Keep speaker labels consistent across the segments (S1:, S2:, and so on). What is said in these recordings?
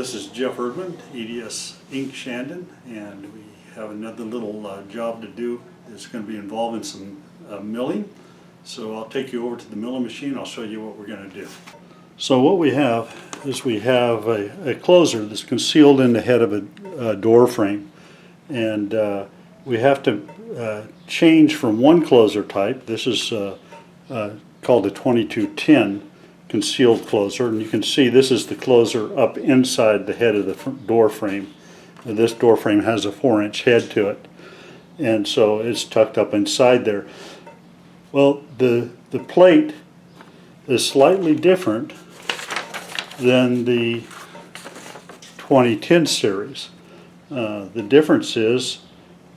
S1: this is Jeff Erdman, E.D.S. Inc. Shandon, and we have another little job to do that's going to be involving some milling. So I'll take you over to the milling machine. I'll show you what we're going to do. So what we have is we have a closer that's concealed in the head of a door frame, and we have to change from one closer type. This is called a 2210 concealed closer, and you can see this is the closer up inside the head of the door frame. And this door frame has a 4-inch head to it, and so it's tucked up inside there. Well, the plate is slightly different than the 2010 series. The difference is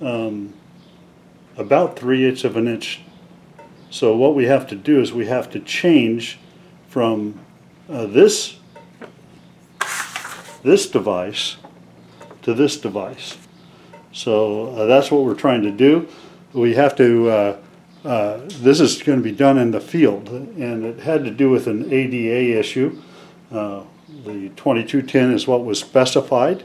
S1: about 3/8 of an inch. So what we have to do is we have to change from this device to this device. So that's what we're trying to do. We have to, this is going to be done in the field, and it had to do with an ADA issue. The 2210 is what was specified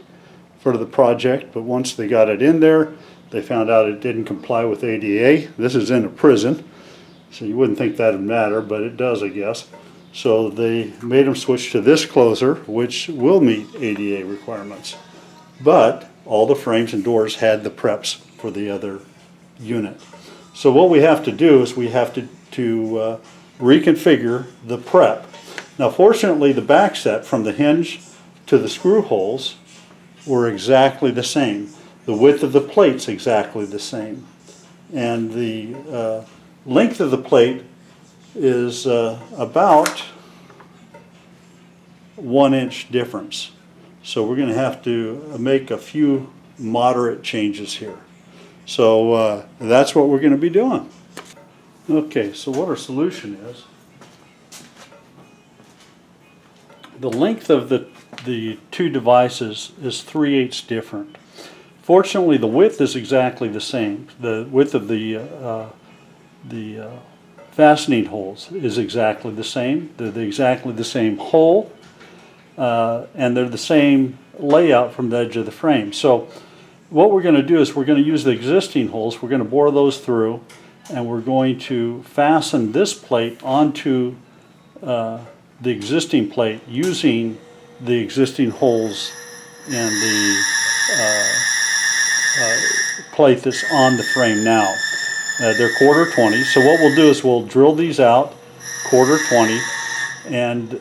S1: for the project, but once they got it in there, they found out it didn't comply with ADA. This is in a prison, so you wouldn't think that would matter, but it does, I guess. So they made them switch to this closer, which will meet ADA requirements. But all the frames and doors had the preps for the other unit. So what we have to do is we have to reconfigure the prep. Now fortunately the back set from the hinge to the screw holes were exactly the same. The width of the plate's exactly the same. And the length of the plate is about 1-inch difference. So we're going to have to make a few moderate changes here. So that's what we're going to be doing. Okay, so what our solution is, the length of the two devices is 3/8 different. Fortunately, the width is exactly the same. The width of the fastening holes is exactly the same. They're exactly the same hole, and they're the same layout from the edge of the frame. So what we're going to do is we're going to use the existing holes. We're going to bore those through, and we're going to fasten this plate onto the existing plate using the existing holes in the plate that's on the frame now. They're 1/4 so what we'll do is we'll drill these out 1/4 and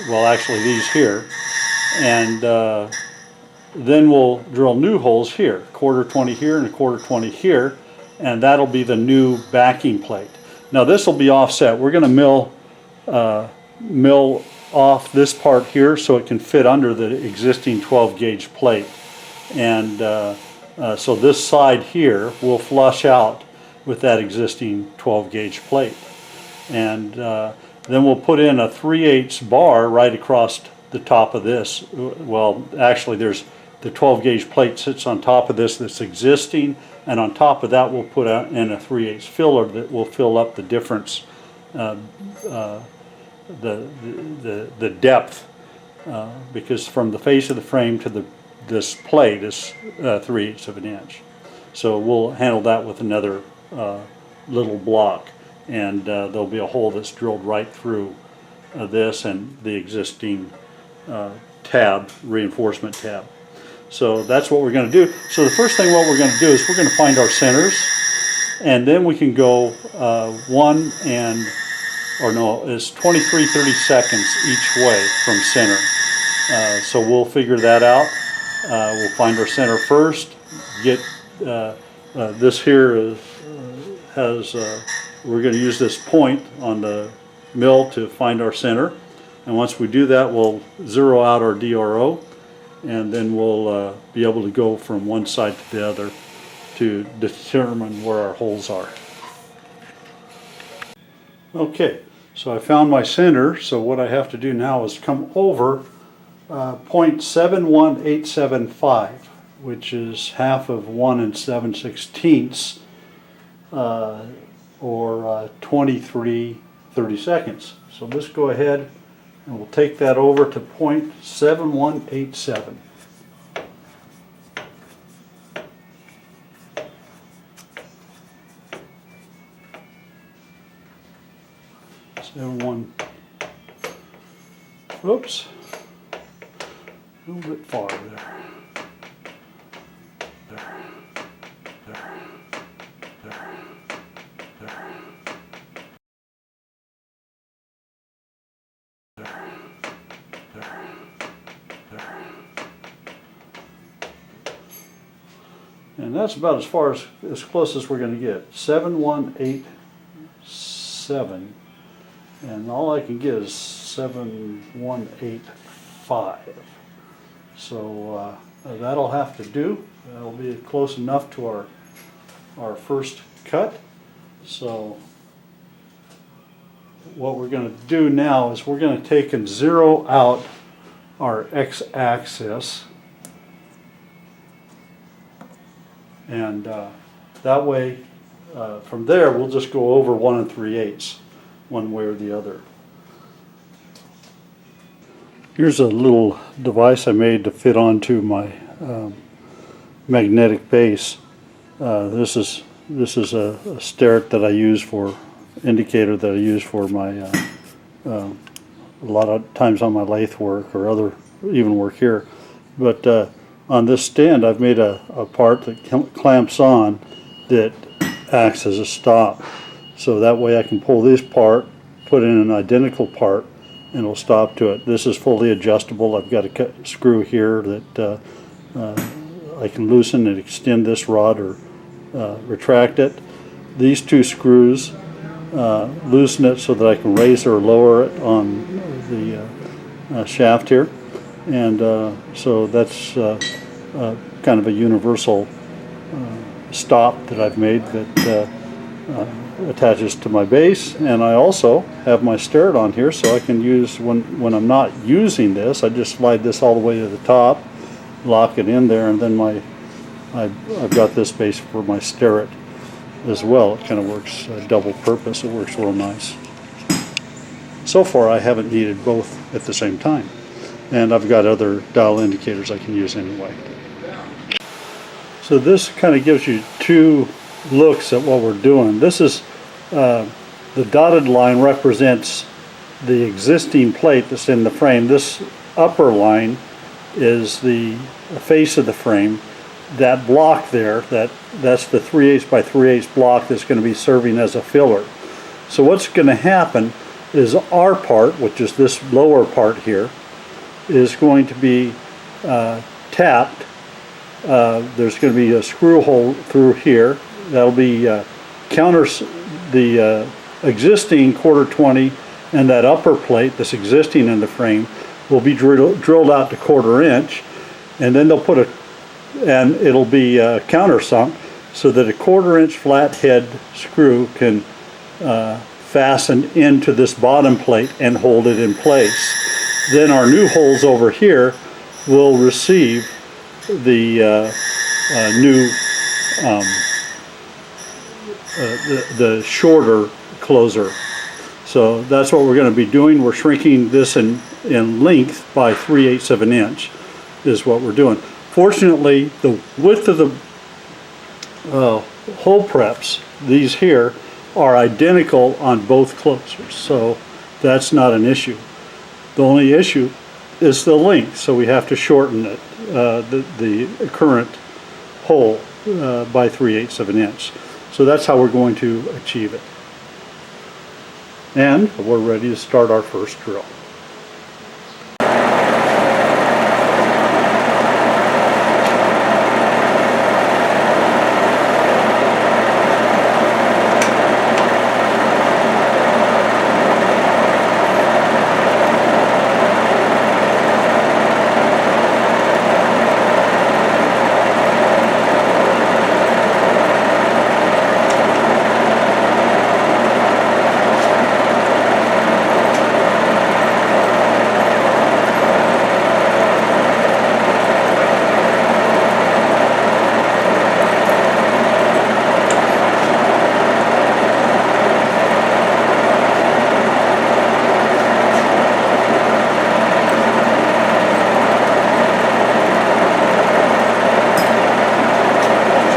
S1: well, actually these here, and then we'll drill new holes here, 1/4 here and 1/4 here, and that'll be the new backing plate. Now this will be offset. We're going to mill off this part here so it can fit under the existing 12-gauge plate, and so this side here will flush out with that existing 12-gauge plate, and then we'll put in a 3/8 bar right across the top of this. Well, actually there's the 12-gauge plate sits on top of this that's existing, and on top of that we'll put in a 3/8 filler that will fill up the difference, the depth, because from the face of the frame to this plate is 3/8 of an inch. So we'll handle that with another little block, and there'll be a hole that's drilled right through this and the existing tab, reinforcement tab. So that's what we're going to do. So the first thing what we're going to do is we're going to find our centers, and then we can go it's 23/32 each way from center. So we'll figure that out. We'll find our center first. Get this here we're going to use this point on the mill to find our center, and once we do that we'll zero out our DRO, and then we'll be able to go from one side to the other to determine where our holes are. Okay, so I found my center, so what I have to do now is come over 0.71875, which is half of 1 7/16, or 23/32. So let's go ahead And we'll take that over to 0.7187. Oops, a little bit far there. And that's about as far as close as we're going to get. 7187, and all I can get is 7185. So that'll have to do. That'll be close enough to our first cut. So what we're going to do now is we're going to take and zero out our x-axis, and that way from there we'll just go over 1 3/8 one way or the other. Here's a little device I made to fit onto my magnetic base. This is a sterret that I use for indicator that I use for my a lot of times on my lathe work or other even work here. But on this stand I've made a part that clamps on that acts as a stop. So that way I can pull this part, put in an identical part, and it'll stop to it. This is fully adjustable. I've got a screw here that I can loosen and extend this rod or retract it. These two screws loosen it so that I can raise or lower it on the shaft here. And so that's kind of a universal stop that I've made that attaches to my base. And I also have my sterret on here, so I can use when I'm not using this, I just slide this all the way to the top, lock it in there, and then I've got this base for my sterret as well. It kind of works double purpose. It works real nice. So far I haven't needed both at the same time, and I've got other dial indicators I can use anyway. So this kind of gives you two looks at what we're doing. This is the dotted line represents the existing plate that's in the frame. This upper line is the face of the frame. That block there, that's the 3/8 by 3/8 block that's going to be serving as a filler. So what's going to happen is our part, which is this lower part here, is going to be tapped. There's going to be a screw hole through here. That'll be the existing 1/4-20, and that upper plate that's existing in the frame will be drilled out to 1/4 inch, and then they'll put and it'll be countersunk so that a 1/4 inch flathead screw can fasten into this bottom plate and hold it in place. Then our new holes over here will receive the new the shorter closer. So that's what we're going to be doing. We're shrinking this in length by 3/8 of an inch is what we're doing. Fortunately, the width of the hole preps, these here, are identical on both closers, so that's not an issue. The only issue is the length, so we have to shorten it, the current hole by 3/8 of an inch. So that's how we're going to achieve it. And we're ready to start our first drill.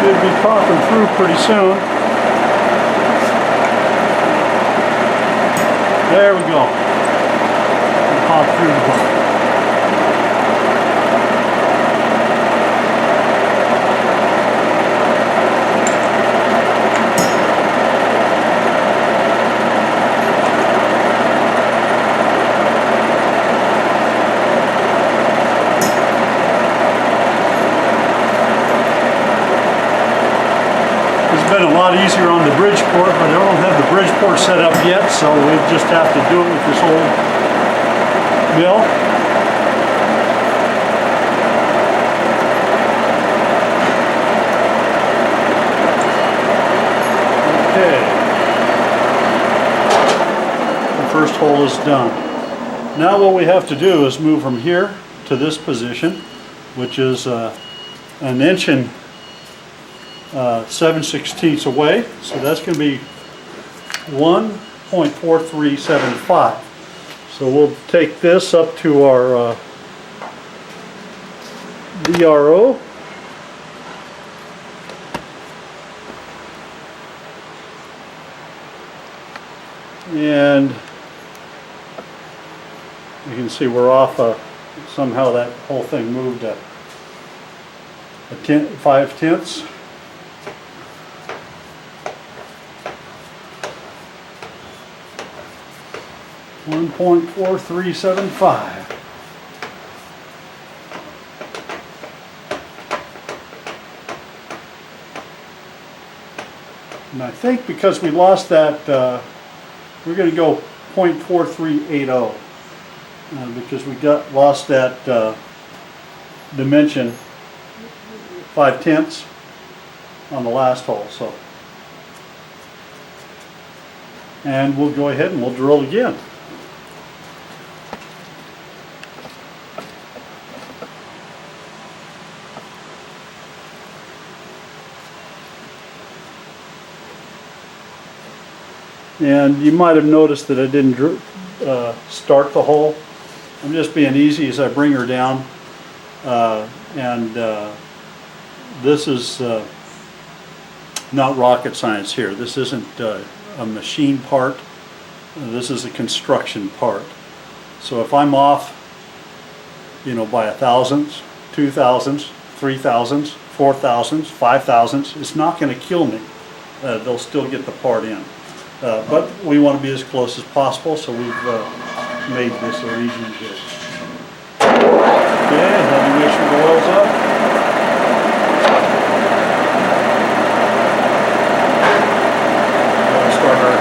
S1: Should be popping through pretty soon. There we go. Pop through the bottom. Been a lot easier on the Bridgeport, but I don't have the Bridgeport set up yet, so we just have to do it with this old mill. Okay. The first hole is done. Now what we have to do is move from here to this position, which is an inch and 7/16 away, so that's going to be 1.4375. So we'll take this up to our DRO. And you can see we're off somehow that whole thing moved a 5/10. 1.4375. And I think because we lost that, we're going to go 0.4380 because we lost that dimension 5/10 on the last hole. So, and we'll go ahead and we'll drill again. And you might have noticed that I didn't start the hole. I'm just being easy as I bring her down. This is not rocket science here. This isn't a machine part. This is a construction part. So if I'm off, you know, by 1,000ths, 2,000ths, 3,000ths, 4,000ths, 5,000ths, it's not going to kill me. They'll still get the part in. But we want to be as close as possible, so we've made this arrangement here. Okay, let me make sure the oil's up. Start our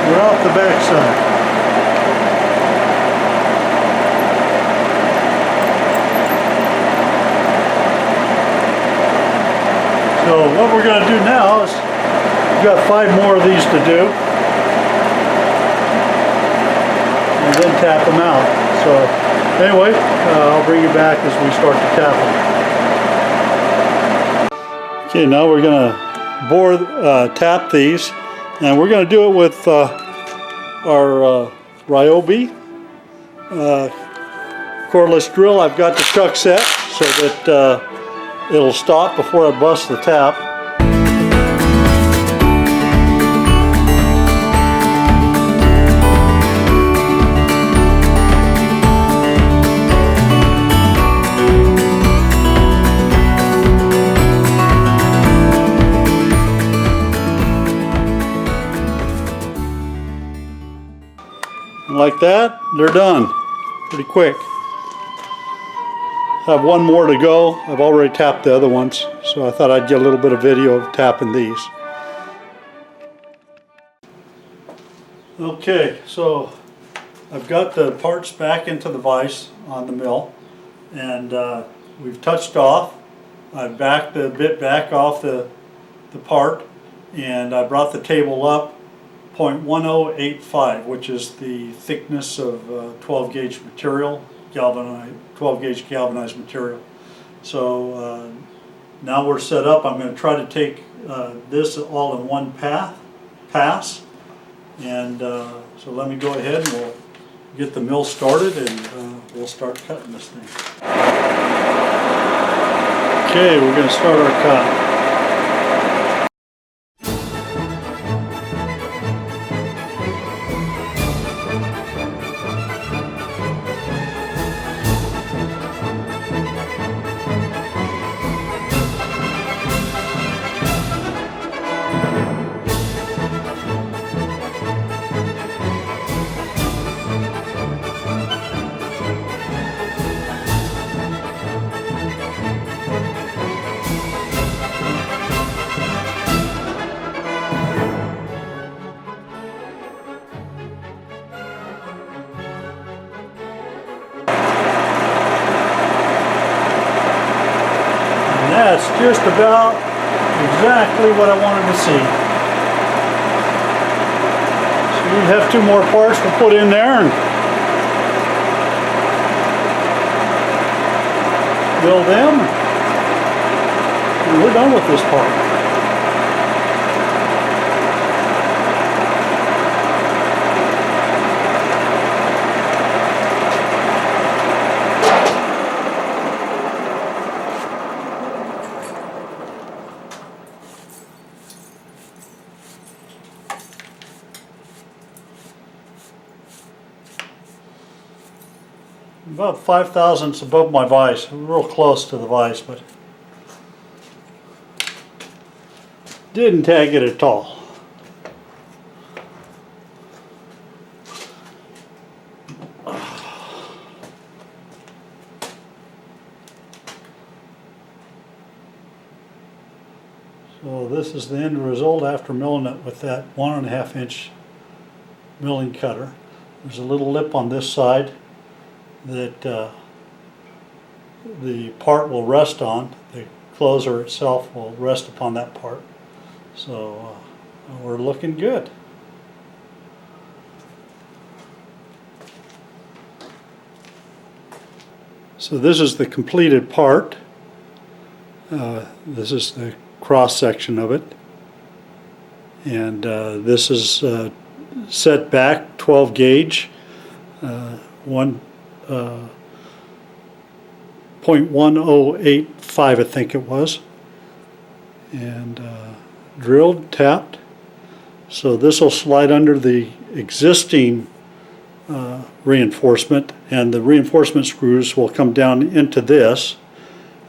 S1: We're off the backside. what we're going to do now is we've got 5 more of these to do, and then tap them out. So anyway, I'll bring you back as we start to tap them. Okay, now we're going to tap these, and we're going to do it with our Ryobi cordless drill. I've got the chuck set so that it'll stop before I bust the tap. And like that, they're done pretty quick. I have one more to go. I've already tapped the other ones, so I thought I'd get a little bit of video of tapping these. Okay, so I've got the parts back into the vise on the mill, and we've touched off. I've backed the bit back off the part, and I brought the table up 0.1085, which is the thickness of 12 gauge material, 12 gauge galvanized material. So now we're set up. I'm going to try to take this all in one pass, and so let me go ahead and we'll get the mill started, and we'll start cutting this thing. Okay, we're going to start our cut. That's just about exactly what I wanted to see. So we have 2 more parts to put in there and build them, and we're done with this part. About 5 thousandths above my vise, real close to the vise, but didn't tag it at all. So this is the end result after milling it with that 1.5 inch milling cutter. There's a little lip on this side that the part will rest on. The closer itself will rest upon that part. So we're looking good. So this is the completed part. This is the cross section of it, and this is set back 12 gauge, 0.1085 I think it was, and drilled, tapped. So this will slide under the existing reinforcement, and the reinforcement screws will come down into this,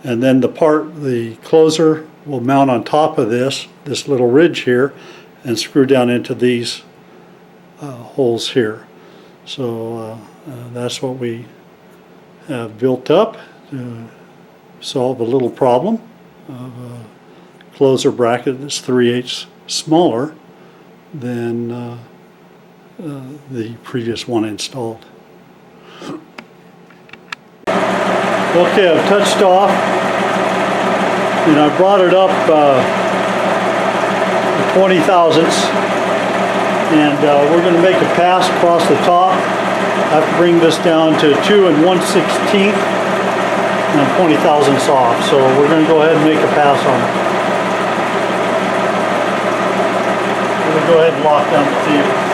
S1: and then the closer will mount on top of this little ridge here, and screw down into these holes here. So that's what we have built up to solve a little problem of a closer bracket that's 3/8 smaller than the previous one installed. Okay, I've touched off, and I brought it up 20 thousandths. And we're going to make a pass across the top. I have to bring this down to 2 1/16 and 20 thousandths off. So we're going to go ahead and make a pass on it. We're going to go ahead and lock down the table.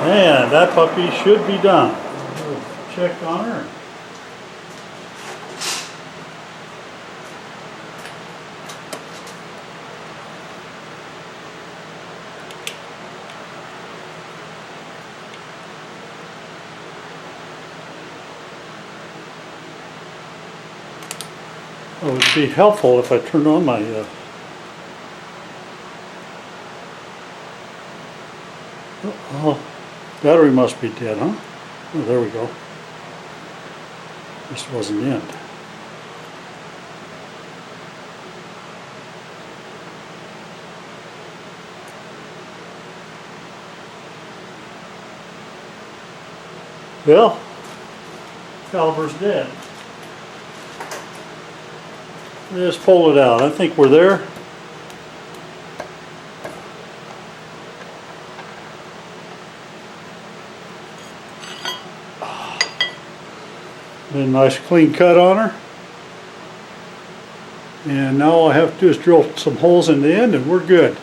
S1: And that puppy should be done. Check on her. It would be helpful if I turned on my battery must be dead, huh? Oh, there we go. This wasn't the end. Well, caliper's dead. Just pull it out. I think we're there. A nice clean cut on her. And now all I have to do is drill some holes in the end and we're good.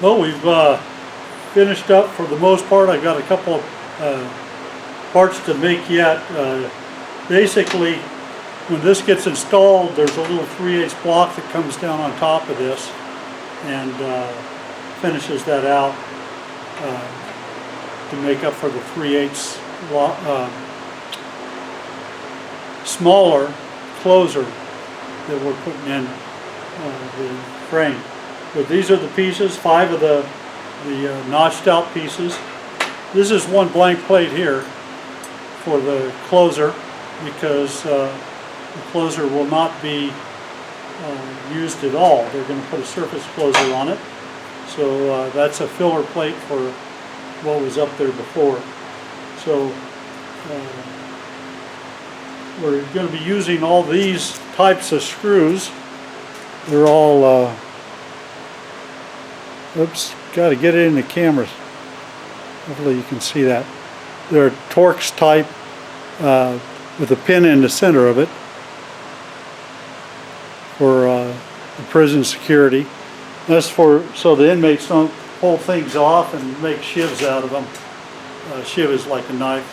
S1: Well, we've finished up for the most part. I got a couple of parts to make yet. Basically, when this gets installed, there's a little 3/8 block that comes down on top of this and finishes that out to make up for the 3/8 smaller closer that we're putting in the frame. But these are the pieces, 5 of the notched out pieces. This is one blank plate here for the closer because the closer will not be used at all. They're going to put a surface closer on it. So that's a filler plate for what was up there before. So we're going to be using all these types of screws. They're all, oops, got to get it in the camera. Hopefully you can see that. They're Torx type with a pin in the center of it for the prison security. That's for so the inmates don't pull things off and make shivs out of them. Shiv is like a knife.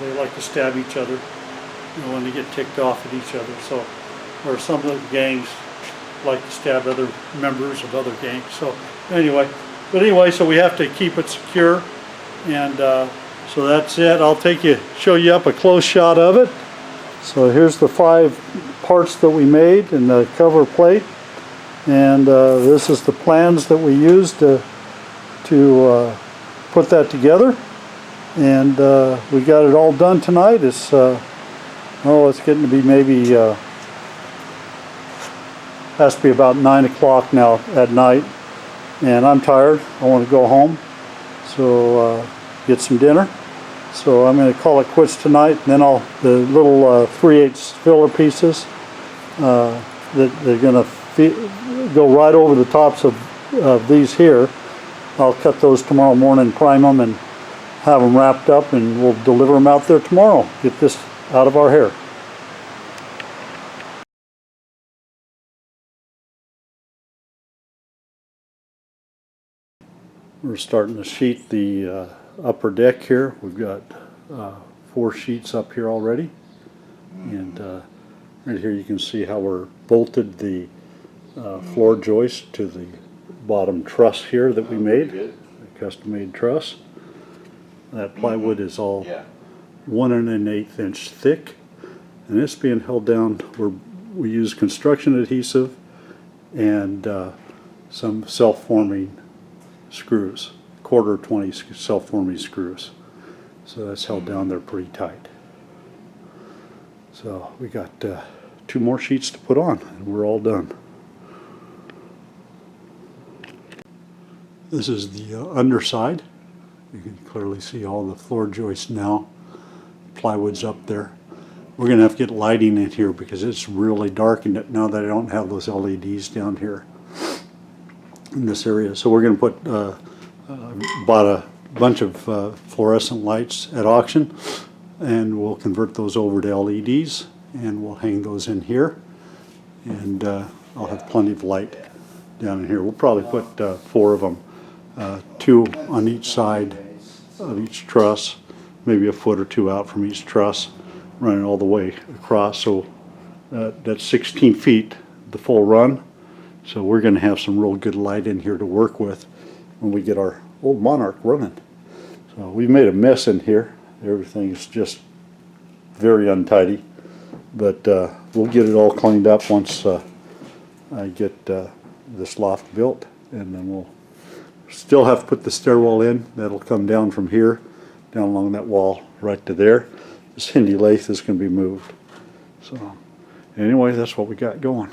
S1: They like to stab each other, you know, when they get ticked off at each other. So, or some of the gangs like to stab other members of other gangs. So anyway, so we have to keep it secure, and so that's it. I'll show you up a close shot of it. So here's the 5 parts that we made in the cover plate, and this is the plans that we used to put that together. And we got it all done tonight. It's it's getting to be maybe has to be about 9 o'clock now at night, and I'm tired. I want to go home, so get some dinner. So I'm going to call it quits tonight, and then the little 3/8 filler pieces that they're going to go right over the tops of these here. I'll cut those tomorrow morning, prime them, and have them wrapped up, and we'll deliver them out there tomorrow. Get this out of our hair. We're starting to sheet the upper deck here. We've got 4 sheets up here already, and right here you can see how we're bolted the floor joist to the bottom truss here that we made, a custom made truss. That plywood is all 1 1/8 inch thick, and it's being held down. We use construction adhesive and some self-forming screws, 1/4 20 self-forming screws. So that's held down there pretty tight. So we got 2 more sheets to put on, and we're all done. This is the underside. You can clearly see all the floor joists now. Plywood's up there. We're going to have to get lighting in here because it's really dark now that I don't have those LEDs down here in this area. So we're going to put bought a bunch of fluorescent lights at auction, and we'll convert those over to LEDs, and we'll hang those in here, and I'll have plenty of light down in here. We'll probably put 4 of them, 2 on each side of each truss, maybe a foot or 2 out from each truss, running all the way across. So that's 16 feet the full run. So we're going to have some real good light in here to work with when we get our old Monarch running. So we've made a mess in here. Everything's just very untidy, but we'll get it all cleaned up once I get this loft built, and then we'll still have to put the stairwell in. That'll come down from here, down along that wall right to there. This Hindi lathe is going to be moved. So anyway, that's what we got going.